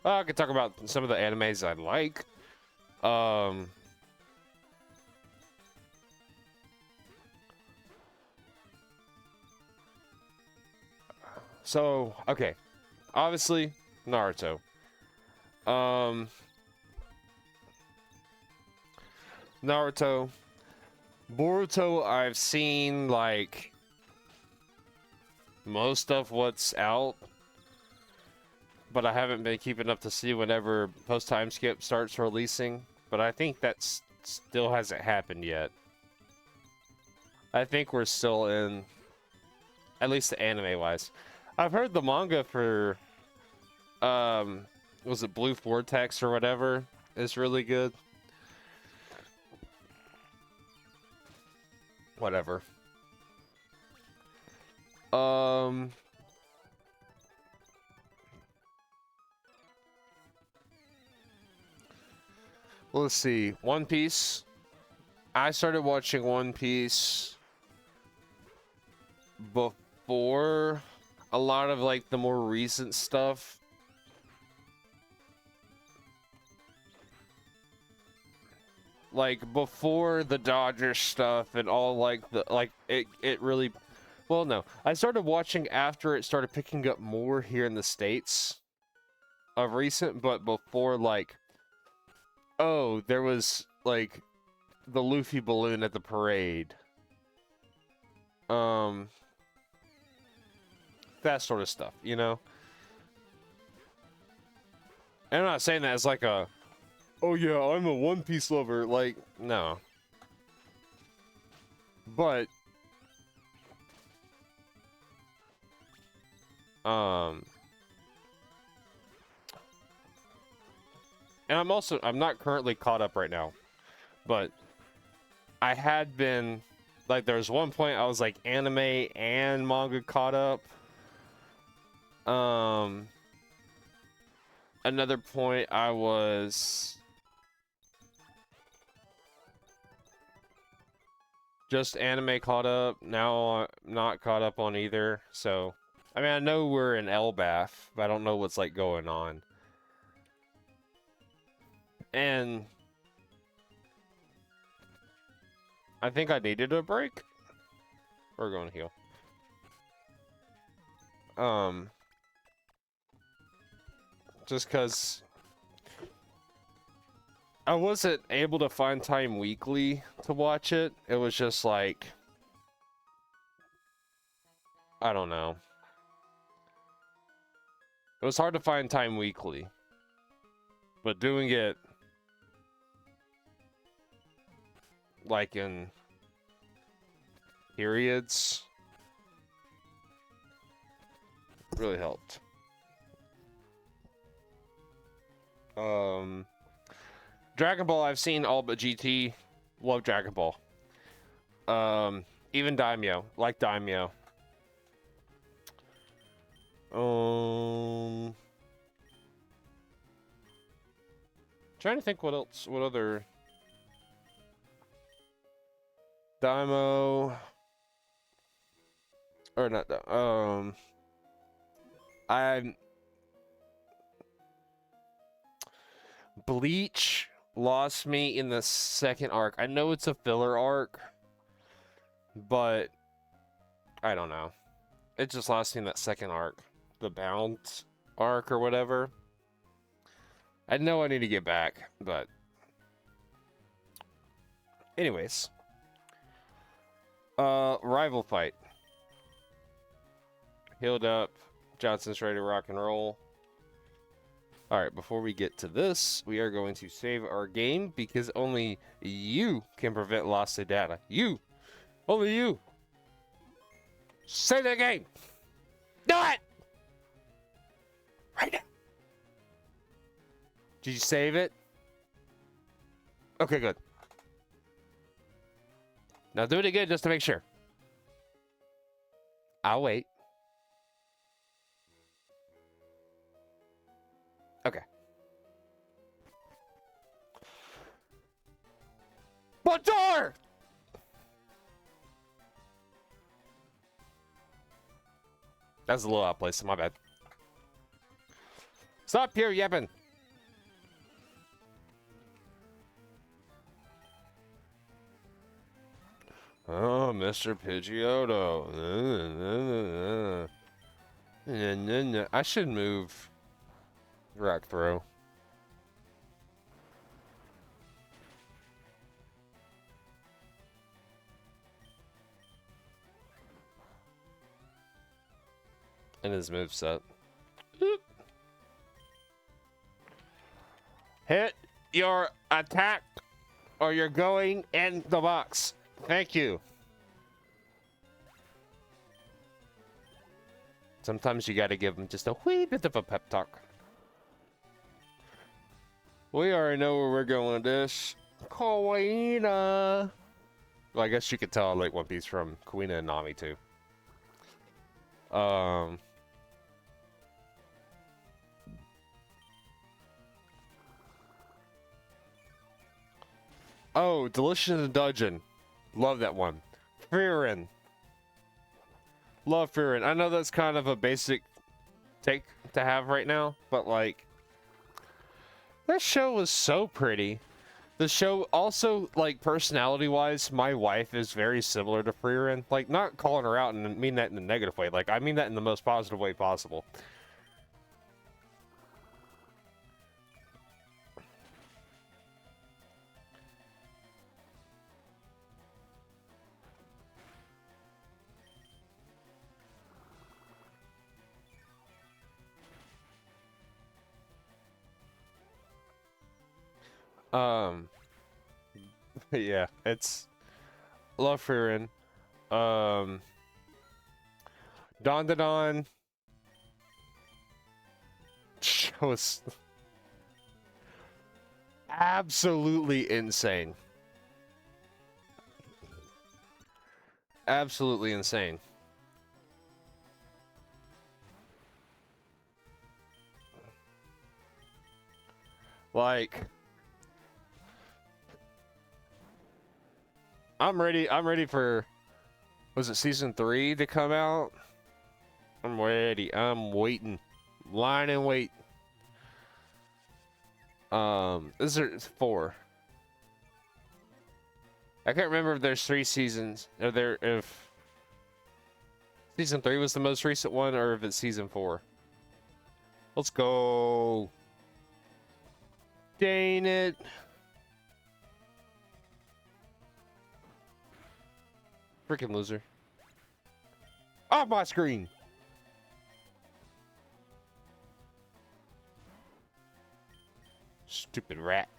I could talk about some of the animes I like. So, okay. Obviously, Naruto. Naruto. Boruto, I've seen, like, most of what's out. But I haven't been keeping up to see whenever post-time skip starts releasing. But I think that still hasn't happened yet. I think we're still in, at least anime-wise. I've heard the manga for, was it Blue Vortex or whatever, is really good. Whatever. Let's see. One Piece. I started watching One Piece before a lot of like the more recent stuff. Like before the Dodgers stuff and all like the it really, well, no, I started watching after it started picking up more here in the States of recent, but before, like, oh, there was like the Luffy balloon at the parade, that sort of stuff, you know. And I'm not saying that as like a, oh yeah, I'm a One Piece lover, like, no. But and I'm not currently caught up right now, but I had been, like, there was one point I was like anime and manga caught up. Another point I was just anime caught up. Now I'm not caught up on either. So, I mean, I know we're in Elbath, but I don't know what's like going on. And I think I needed a break. We're going to heal. Just because I wasn't able to find time weekly to watch it. It was just like, I don't know. It was hard to find time weekly. But doing it like in periods. Really helped. Dragon Ball, I've seen all but GT. Love Dragon Ball. Even Daimyo. Like Daimyo. Trying to think what else, what other Daimo or not I'm Bleach lost me in the second arc. I know it's a filler arc, but I don't know. It just lost me in that second arc. The Bound arc or whatever. I know I need to get back, but anyways. Rival fight. Healed up. Johnson's ready to rock and roll. Alright, before we get to this, we are going to save our game because only you can prevent loss of data. You! Only you! Save the game! Do it! Right now! Did you save it? Okay, good. Now do it again just to make sure. I'll wait. Okay. Bonjour! That's a little out of place, my bad. Stop here, yapping. Oh, Mr. Pidgeotto. I should move Rock Throw. And his moveset. Hit your attack or you're going in the box. Thank you. Sometimes you gotta give them just a wee bit of a pep talk. We already know where we're going with this. Koina. Well, I guess you could tell I like One Piece from Kuina and Nami too. Oh, Delicious Dungeon. Love that one. FireRed. Love FireRed. I know that's kind of a basic take to have right now, but like, that show was so pretty. The show also, like, personality-wise, my wife is very similar to FireRed. Like, not calling her out and mean that in a negative way. Like, I mean that in the most positive way possible. Yeah, it's love FireRed. Don was absolutely insane. Absolutely insane. Like, I'm ready for, was it season 3 to come out? I'm ready. I'm waiting. Line and wait. Is there 4? I can't remember if there's 3 seasons. Or there if season 3 was the most recent one or if it's season 4. Let's go. Dang it. Freaking loser. Off my screen. Stupid rat.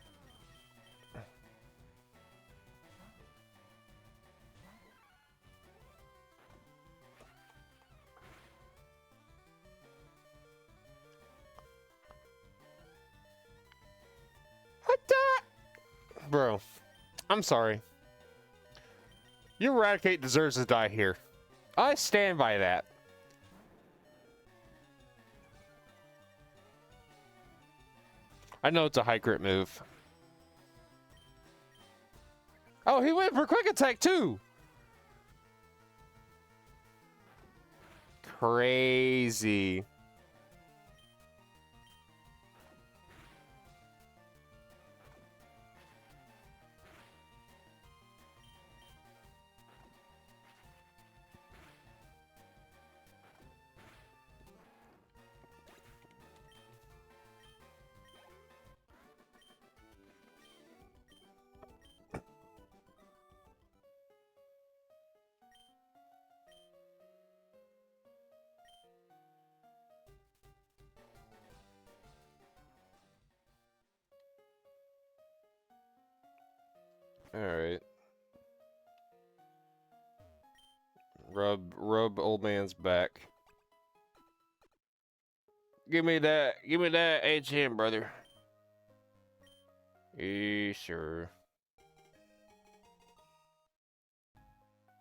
Bro, I'm sorry. Your Eradicate deserves to die here. I stand by that. I know it's a high crit move. Oh, he went for quick attack too. Crazy. All right. Rub old man's back. Give me that HM, brother. Yes, sir.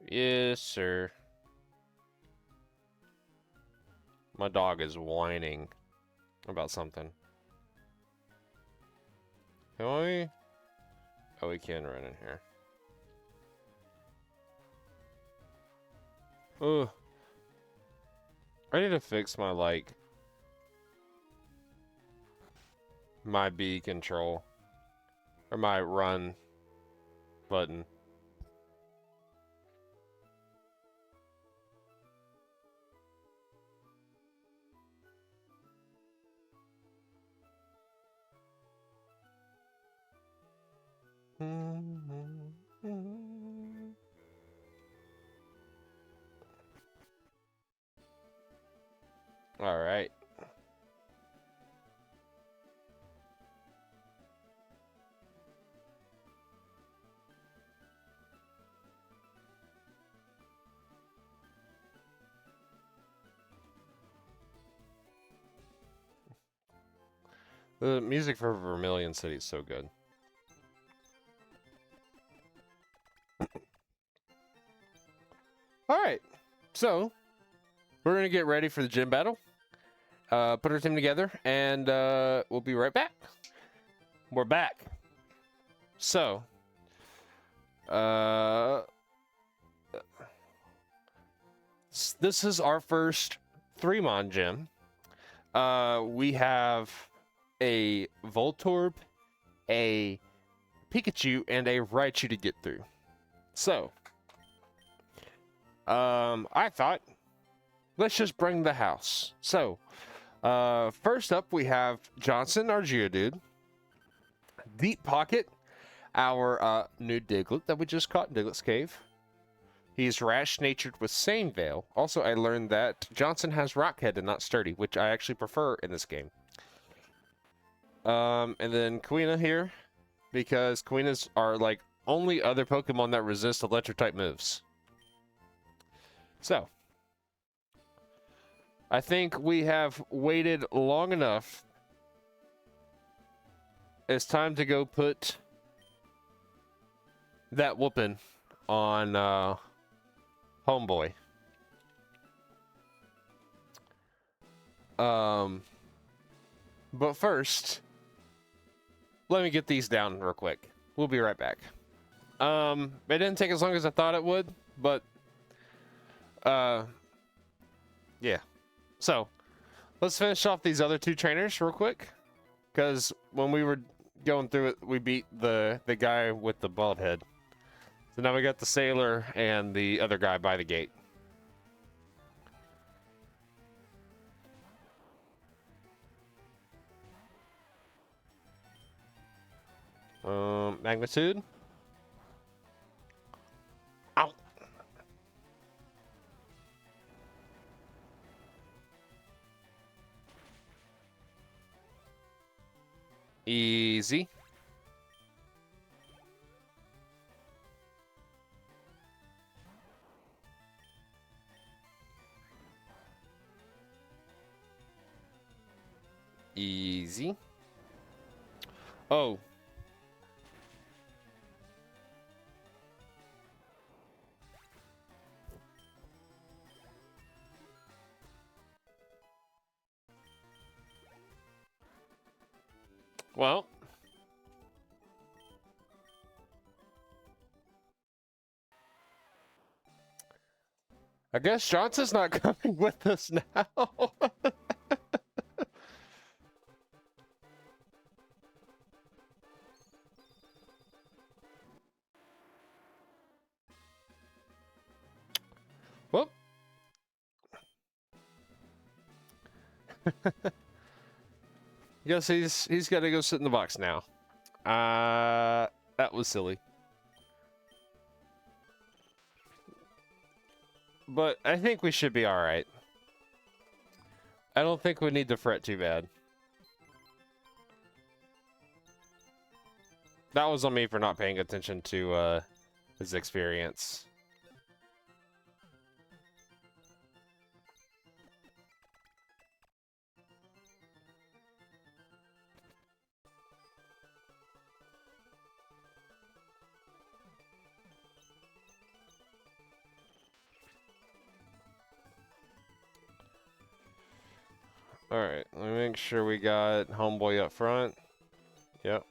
Yes, sir. My dog is whining about something. Can we? Oh, we can run in here. Ugh. I need to fix my, like, my B control. Or my run button. All right. The music for Vermilion City is so good. All right, so we're gonna get ready for the gym battle. Put our team together, and we'll be right back. We're back. So, this is our first 3-mon gym. We have a Voltorb, a Pikachu, and a Raichu to get through. So, I thought, let's just bring the house. So, first up, we have Johnson, our Geodude. Deep Pocket, our new Diglett that we just caught in Diglett's Cave. He's rash-natured with Sane Veil. Also, I learned that Johnson has Rockhead and not Sturdy, which I actually prefer in this game. And then Quina here, because Quinas are like only other Pokemon that resist Electric-type moves. So, I think we have waited long enough. It's time to go put that whooping on Homeboy. But first, let me get these down real quick. We'll be right back. It didn't take as long as I thought it would, but yeah. So, let's finish off these other 2 trainers real quick, because when we were going through it, we beat the guy with the bald head. So now we got the sailor and the other guy by the gate. Magnitude. Ow. Easy. Easy. Oh. Well, I guess Johnson's not coming with us now. Well, guess he's got to go sit in the box now. That was silly. But I think we should be all right. I don't think we need to fret too bad. That was on me for not paying attention to his experience. All right, let me make sure we got homeboy up front. Yep.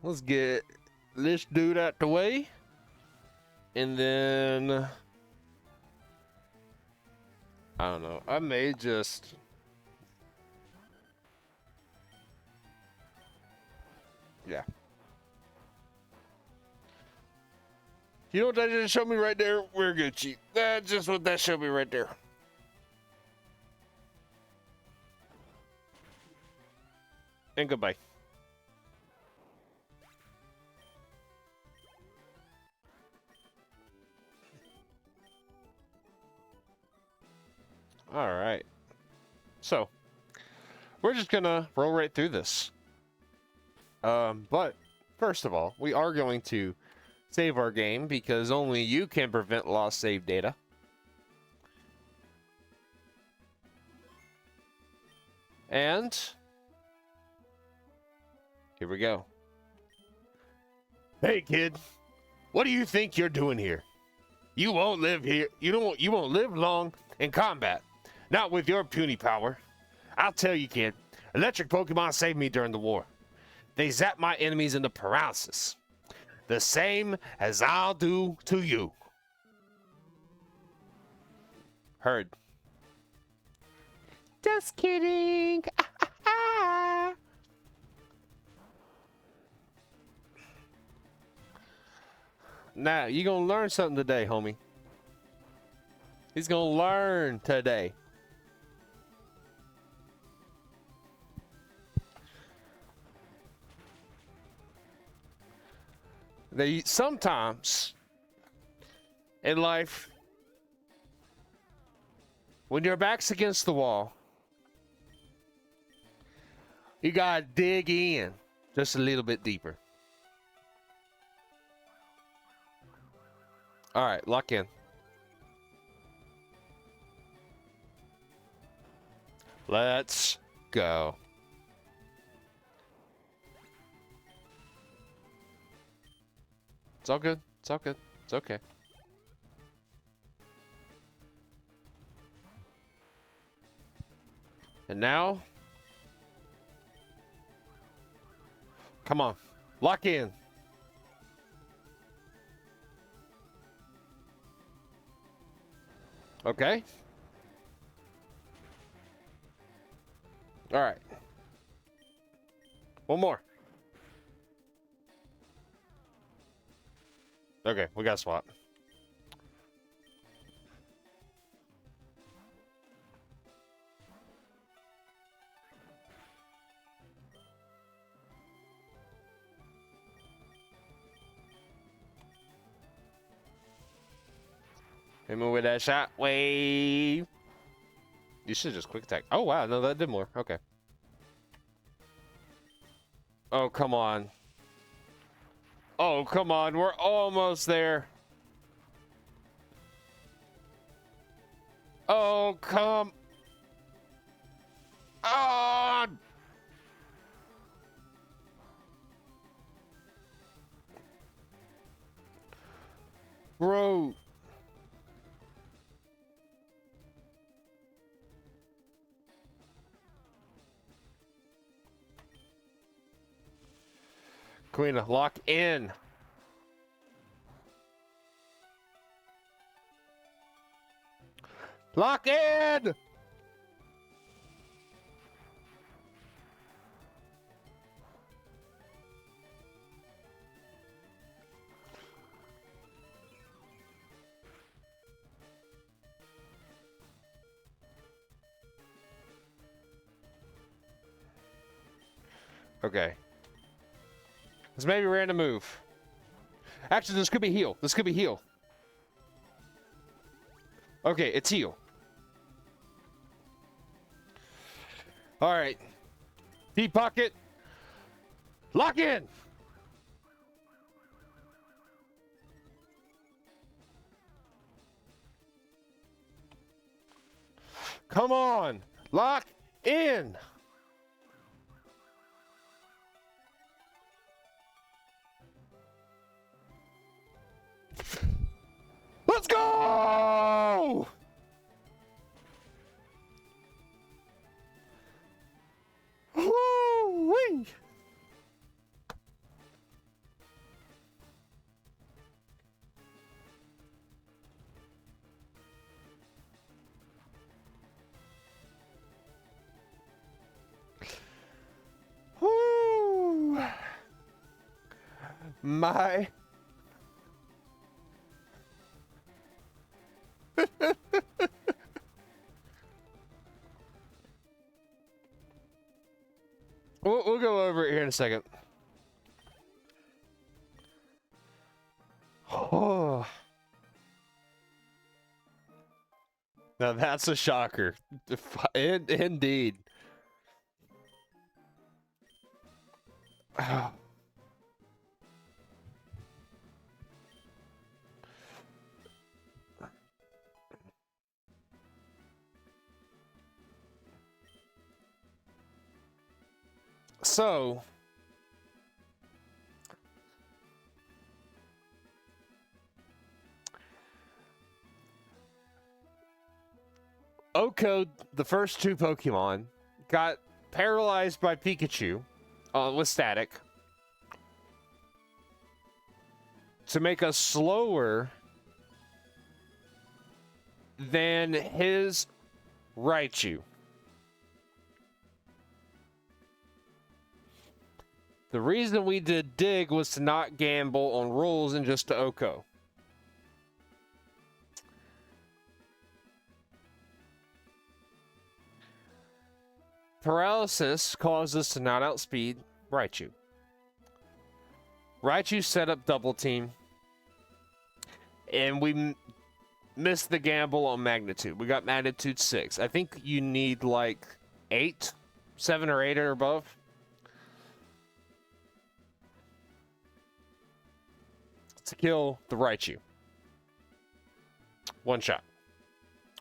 Let's get this dude out the way. And then I don't know. I may just yeah. You know what that just showed me right there? We're Gucci. That's just what that showed me right there. And goodbye. All right. So, we're just gonna roll right through this. But first of all, we are going to save our game because only you can prevent lost save data. And here we go. Hey kid, what do you think you're doing here? You won't live here. You won't live long in combat. Not with your puny power. I'll tell you, kid. Electric Pokemon saved me during the war. They zapped my enemies into paralysis. The same as I'll do to you. Heard. Just kidding. Now, you gonna learn something today, homie. He's gonna learn today. Sometimes in life, when your back's against the wall, you gotta dig in just a little bit deeper. All right, lock in. Let's go. It's all good. It's all good. It's okay. And now, come on, lock in. Okay. All right. One more. Okay, we got to swap. Hit me with that shot wave. You should just quick attack. Oh, wow. No, that did more. Okay. Oh, come on. Oh, come on. We're almost there. Oh, come on. Bro. Queen, lock in. Lock in! Okay. This may be a random move. Actually, this could be heal. This could be heal. Okay, it's heal. All right. Deep pocket. Lock in. Come on. Lock in. Let's go! Woo-wee! Woo! My... We'll go over it here in a second. Oh. Now that's a shocker. Indeed. So, Oko, the first two Pokemon, got paralyzed by Pikachu with static to make us slower than his Raichu. The reason we did Dig was to not gamble on rolls and just to Oko. Paralysis caused us to not outspeed Raichu. Raichu set up double team, and we missed the gamble on magnitude. We got magnitude 6. I think you need like 8, 7 or 8 or above. To kill the Raichu. One shot.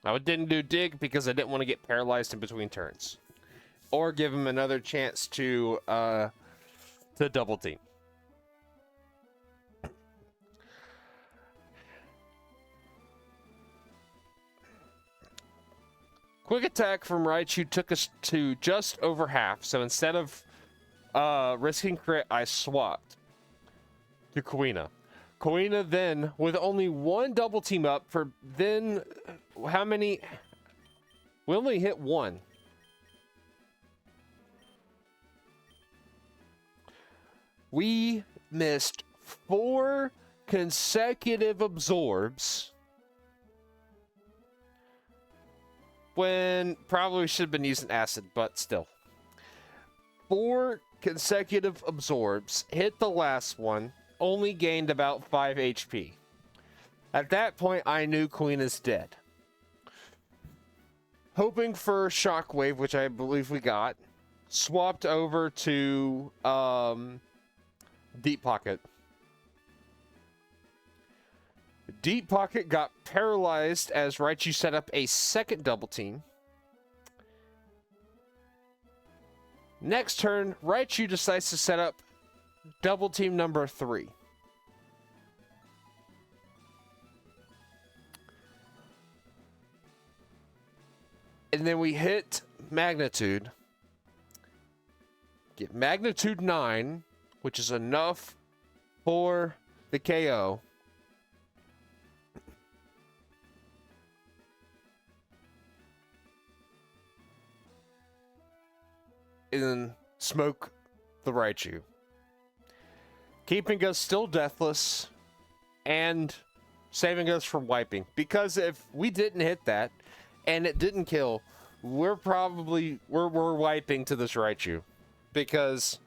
I didn't do Dig because I didn't want to get paralyzed in between turns. Or give him another chance to double team. Quick attack from Raichu took us to just over half. So instead of risking crit, I swapped to Kuina. Kuina then, with only one double team up for then, how many? We only hit one. We missed 4 consecutive absorbs when probably should have been using acid, but still. 4 consecutive absorbs, hit the last one. Only gained about 5 HP. At that point, I knew Queen is dead. Hoping for Shockwave, which I believe we got, swapped over to Deep Pocket. Deep Pocket got paralyzed as Raichu set up a second double team. Next turn, Raichu decides to set up double team number 3. And then we hit magnitude. Get magnitude 9 which is enough for the KO. And then smoke the Raichu, keeping us still deathless and saving us from wiping. Because if we didn't hit that and it didn't kill, we're wiping to this Raichu. Because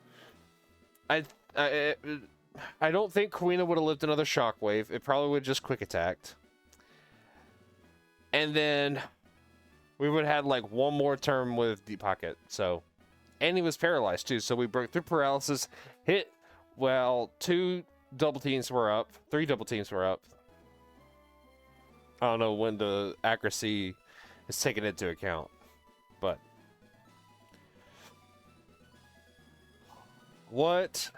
I don't think Quina would have lived another shockwave. It probably would have just quick attacked. And then we would have had like one more turn with Deep Pocket. So, and he was paralyzed too. So we broke through paralysis, hit, well, 2 double teams were up, 3 double teams were up. I don't know when the accuracy is taken into account, but what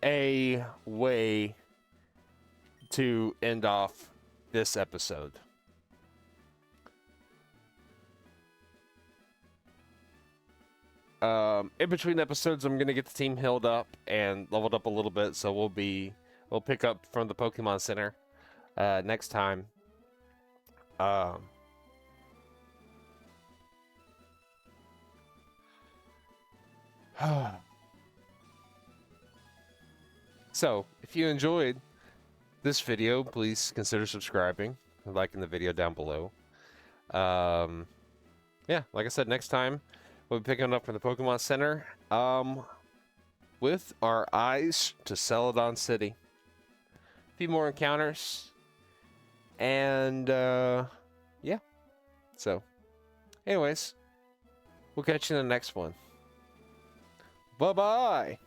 a way to end off this episode. In between episodes, I'm gonna get the team healed up and leveled up a little bit, so we'll pick up from the Pokemon Center next time. So, if you enjoyed this video, please consider subscribing and liking the video down below. Yeah, like I said, next time we'll be picking up from the Pokemon Center with our eyes to Celadon City. A few more encounters. And, yeah. So, anyways, we'll catch you in the next one. Bye-bye!